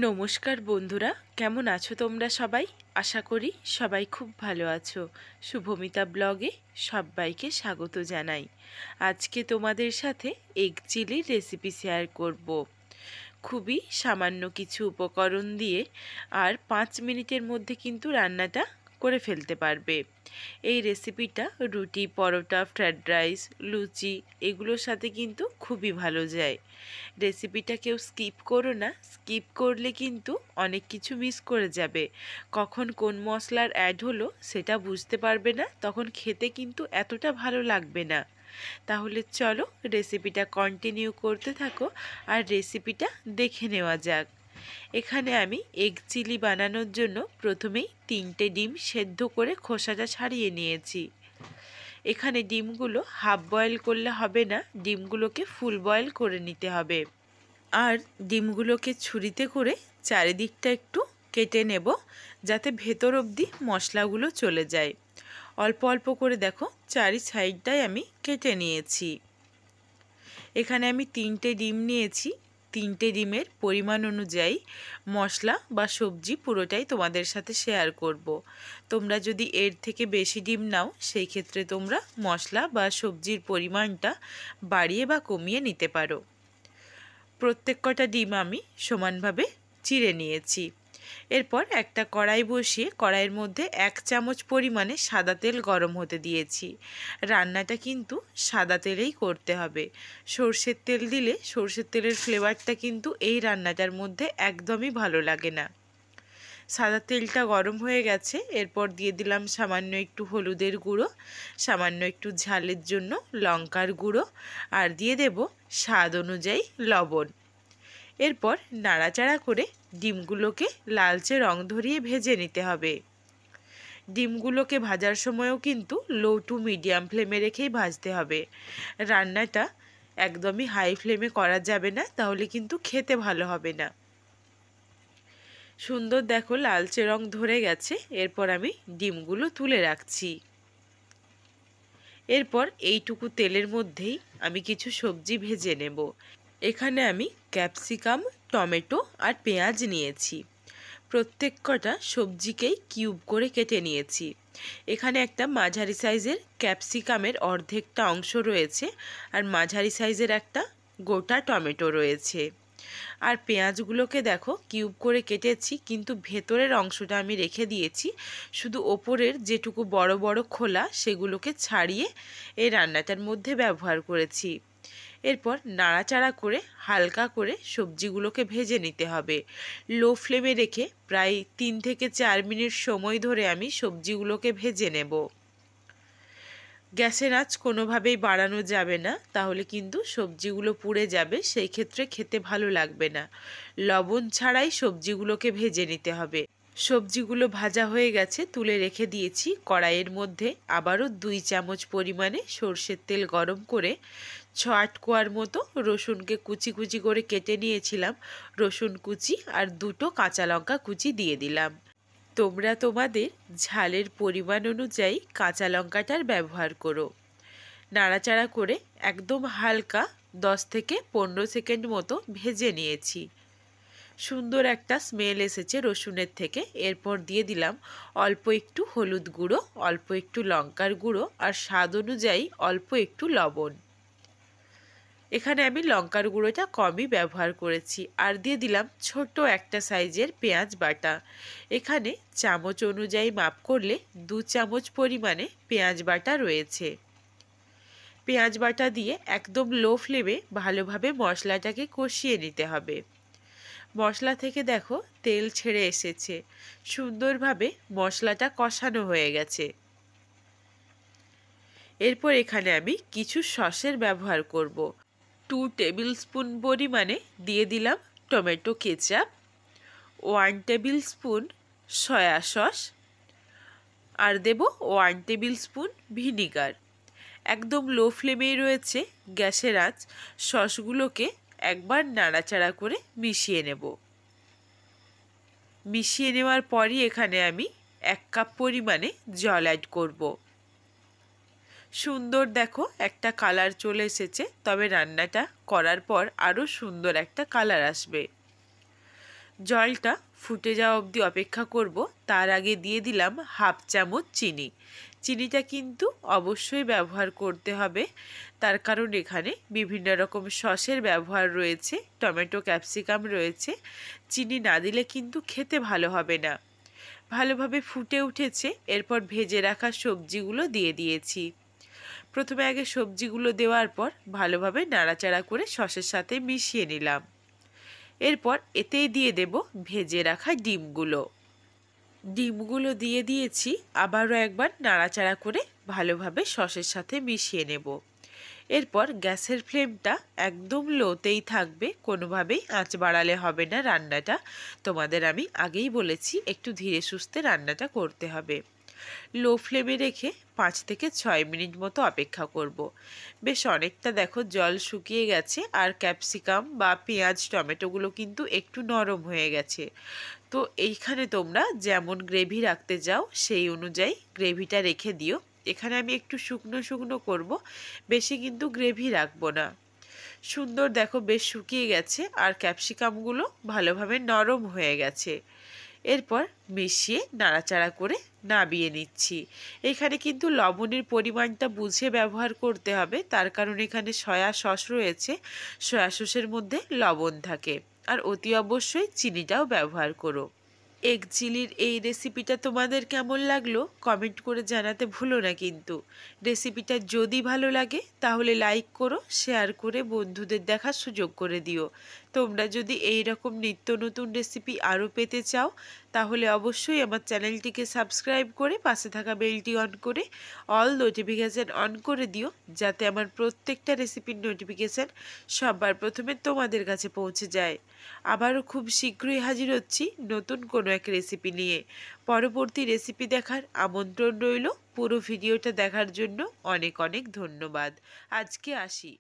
নমস্কার বন্ধুরা, কেমন আছো তোমরা সবাই? আশা করি সবাই খুব ভালো আছো। শুভমিতা ব্লগে সবাইকে স্বাগত জানাই। আজকে তোমাদের সাথে এগ চিলির রেসিপি শেয়ার করব। খুবই সামান্য কিছু উপকরণ দিয়ে আর 5 মিনিটের মধ্যে কিন্তু রান্নাটা করে ফেলতে পারবে। এই রেসিপিটা রুটি, পরোটা, ফ্রায়েড রাইস, লুচি এগুলোর সাথে কিন্তু খুবই ভালো যায়। রেসিপিটা কেউ স্কিপ করো না, স্কিপ করলে কিন্তু অনেক কিছু মিস করে যাবে। কখন কোন মশলার অ্যাড হলো সেটা বুঝতে পারবে না, তখন খেতে কিন্তু এতটা ভালো লাগবে না। তাহলে চলো রেসিপিটা কন্টিনিউ করতে থাকো আর রেসিপিটা দেখে নেওয়া যাক। এখানে আমি এগ চিলি বানানোর জন্য প্রথমেই 3টে ডিম সেদ্ধ করে খোসাটা ছাড়িয়ে নিয়েছি। এখানে ডিমগুলো হাফ বয়েল করলে হবে না, ডিমগুলোকে ফুল বয়েল করে নিতে হবে। আর ডিমগুলোকে ছুরিতে করে চারিদিকটা একটু কেটে নেব, যাতে ভেতর অবধি মশলাগুলো চলে যায়। অল্প অল্প করে দেখো চারি সাইডটাই আমি কেটে নিয়েছি। এখানে আমি 3টে ডিম নিয়েছি। 3টে ডিমের পরিমাণ অনুযায়ী মশলা বা সবজি পুরোটাই তোমাদের সাথে শেয়ার করব। তোমরা যদি এর থেকে বেশি ডিম নাও সেই ক্ষেত্রে তোমরা মশলা বা সবজির পরিমাণটা বাড়িয়ে বা কমিয়ে নিতে পারো। প্রত্যেক কটা ডিম আমি সমানভাবে চিড়ে নিয়েছি। এরপর একটা কড়াই বসিয়ে কড়াইয়ের মধ্যে 1 চামচ পরিমাণে সাদা তেল গরম হতে দিয়েছি। রান্নাটা কিন্তু সাদা তেলেই করতে হবে। সর্ষের তেল দিলে সর্ষের তেলের ফ্লেভারটা কিন্তু এই রান্নাটার মধ্যে একদমই ভালো লাগে না। সাদা তেলটা গরম হয়ে গেছে, এরপর দিয়ে দিলাম সামান্য একটু হলুদের গুঁড়ো, সামান্য একটু ঝালের জন্য লঙ্কার গুঁড়ো, আর দিয়ে দেব স্বাদ অনুযায়ী লবণ। এরপর নাড়াচাড়া করে ডিমগুলোকে লালচে রং ধরিয়ে ভেজে নিতে হবে। ডিমগুলোকে ভাজার সময়ও কিন্তু লো টু মিডিয়াম ফ্লেমে রেখেই ভাজতে হবে। রান্নাটা একদমই হাই ফ্লেমে করা যাবে না, তাহলে কিন্তু খেতে ভালো হবে না। সুন্দর দেখো লালচে রং ধরে গেছে, এরপর আমি ডিমগুলো তুলে রাখছি। এরপর এইটুকু তেলের মধ্যেই আমি কিছু সবজি ভেজে নেব। এখানে আমি ক্যাপসিকাম, টমেটো আর পেঁয়াজ নিয়েছি। প্রত্যেক কটা সবজিকেই কিউব করে কেটে নিয়েছি। এখানে একটা মাঝারি সাইজের ক্যাপসিকামের অর্ধেকটা অংশ রয়েছে, আর মাঝারি সাইজের একটা গোটা টমেটো রয়েছে। আর পেঁয়াজগুলোকে দেখো কিউব করে কেটেছি, কিন্তু ভেতরের অংশটা আমি রেখে দিয়েছি। শুধু ওপরের যেটুকু বড় বড় খোলা সেগুলোকে ছাড়িয়ে এই রান্নাটার মধ্যে ব্যবহার করেছি। এরপর নাড়াচাড়া করে হালকা করে সবজিগুলোকে ভেজে নিতে হবে। লো ফ্লেমে রেখে প্রায় 3 থেকে 4 মিনিট সময় ধরে আমি সবজিগুলোকে ভেজে নেব। গ্যাসের আঁচ কোনোভাবেই বাড়ানো যাবে না, তাহলে কিন্তু সবজিগুলো পুড়ে যাবে, সেই ক্ষেত্রে খেতে ভালো লাগবে না। লবণ ছাড়াই সবজিগুলোকে ভেজে নিতে হবে। সবজিগুলো ভাজা হয়ে গেছে, তুলে রেখে দিয়েছি। কড়াইয়ের মধ্যে আবারও 2 চামচ পরিমাণে সর্ষের তেল গরম করে 6-8 কোয়ার মতো রসুনকে কুচি কুচি করে কেটে নিয়েছিলাম, রসুন কুচি আর 2টো কাঁচা লঙ্কা কুচি দিয়ে দিলাম। তোমরা তোমাদের ঝালের পরিমাণ অনুযায়ী কাঁচা লঙ্কাটার ব্যবহার করো। নাড়াচাড়া করে একদম হালকা 10 থেকে 15 সেকেন্ড মতো ভেজে নিয়েছি। সুন্দর একটা স্মেল এসেছে রসুনের থেকে। এরপর দিয়ে দিলাম অল্প একটু হলুদ গুঁড়ো, অল্প একটু লঙ্কার গুঁড়ো আর স্বাদ অনুযায়ী অল্প একটু লবণ। এখানে আমি লঙ্কার গুঁড়োটা কমই ব্যবহার করেছি। আর দিয়ে দিলাম ছোট একটা সাইজের পেঁয়াজ বাটা। এখানে চামচ অনুযায়ী মাপ করলে 2 চামচ পরিমাণে পেঁয়াজ বাটা রয়েছে। পেঁয়াজ বাটা দিয়ে একদম লো ফ্লেমে ভালোভাবে মশলাটাকে কষিয়ে নিতে হবে। মশলা থেকে দেখো তেল ছেড়ে এসেছে, সুন্দরভাবে মশলাটা কষানো হয়ে গেছে। এরপর এখানে আমি কিছু সসের ব্যবহার করব। 2 টেবিল স্পুন পরিমাণে দিয়ে দিলাম tomato ketchup, 1 tablespoon soya sauce, আর দেব 1 টেবিল স্পুন ভিনিগার। একদম লো ফ্লেমেই রয়েছে গ্যাসের আঁচ। সসগুলোকে একবার নাড়াচাড়া করে মিশিয়ে নেব। মিশিয়ে নেওয়ার পরই এখানে আমি 1 কাপ পরিমাণে জল অ্যাড করব। সুন্দর দেখো একটা কালার চলে এসেছে, তবে রান্নাটা করার পর আরও সুন্দর একটা কালার আসবে। জলটা ফুটে যাওয়া অবধি অপেক্ষা করব। তার আগে দিয়ে দিলাম হাফ চামচ চিনি। চিনিটা কিন্তু অবশ্যই ব্যবহার করতে হবে, তার কারণ এখানে বিভিন্ন রকম সসের ব্যবহার রয়েছে, টমেটো ক্যাপসিকাম রয়েছে। চিনি না দিলে কিন্তু খেতে ভালো হবে না। ভালোভাবে ফুটে উঠেছে, এরপর ভেজে রাখা সবজিগুলো দিয়ে দিয়েছি। প্রথমে আগে সবজিগুলো দেওয়ার পর ভালোভাবে নাড়াচাড়া করে সসের সাথে মিশিয়ে নিলাম। এরপর এতেই দিয়ে দেব ভেজে রাখা ডিমগুলো। ডিমগুলো দিয়ে দিয়েছি, আবারও একবার নাড়াচাড়া করে ভালোভাবে সসের সাথে মিশিয়ে নেব। এরপর গ্যাসের ফ্লেমটা একদম লোতেই থাকবে, কোনোভাবেই আঁচ বাড়ালে হবে না রান্নাটা। তোমাদের আমি আগেই বলেছি একটু ধীরে সুস্থে রান্নাটা করতে হবে। লো ফ্লেমে রেখে 5 থেকে 6 মিনিট মতো অপেক্ষা করব। বেশ অনেকটা দেখো জল শুকিয়ে গেছে, আর ক্যাপসিকাম বা পেঁয়াজ টমেটোগুলো কিন্তু একটু নরম হয়ে গেছে। তো এইখানে তোমরা যেমন গ্রেভি রাখতে চাও সেই অনুযায়ী গ্রেভিটা রেখে দিও। এখানে আমি একটু শুকনো শুকনো করব, বেশি কিন্তু গ্রেভি রাখবো না। সুন্দর দেখো বেশ শুকিয়ে গেছে, আর ক্যাপসিকামগুলো ভালোভাবে নরম হয়ে গেছে। এরপর মিশিয়ে নাড়াচাড়া করে নাবিয়ে নিচ্ছি। এখানে কিন্তু লবণের পরিমাণটা বুঝে ব্যবহার করতে হবে, তার কারণ এখানে সয়া সস রয়েছে। সয়া সসের মধ্যে লবণ থাকে। আর অতি অবশ্যই চিনিটাও ব্যবহার করো। এগ চিলির এই রেসিপিটা তোমাদের কেমন লাগলো কমেন্ট করে জানাতে ভুলো না কিন্তু। রেসিপিটা যদি ভালো লাগে তাহলে লাইক করো, শেয়ার করে বন্ধুদের দেখার সুযোগ করে দিও। তোমরা যদি এই রকম নিত্য নতুন রেসিপি আরও পেতে চাও তাহলে অবশ্যই আমার চ্যানেলটিকে সাবস্ক্রাইব করে পাশে থাকা বেলটি অন করে অল নোটিফিকেশান অন করে দিও, যাতে আমার প্রত্যেকটা রেসিপির নোটিফিকেশান সবার প্রথমে তোমাদের কাছে পৌঁছে যায়। আবারও খুব শীঘ্রই হাজির হচ্ছি নতুন কোনো এক রেসিপি নিয়ে। পরবর্তী রেসিপি দেখার আমন্ত্রণ রইল। পুরো ভিডিওটা দেখার জন্য অনেক অনেক ধন্যবাদ। আজকে আসি।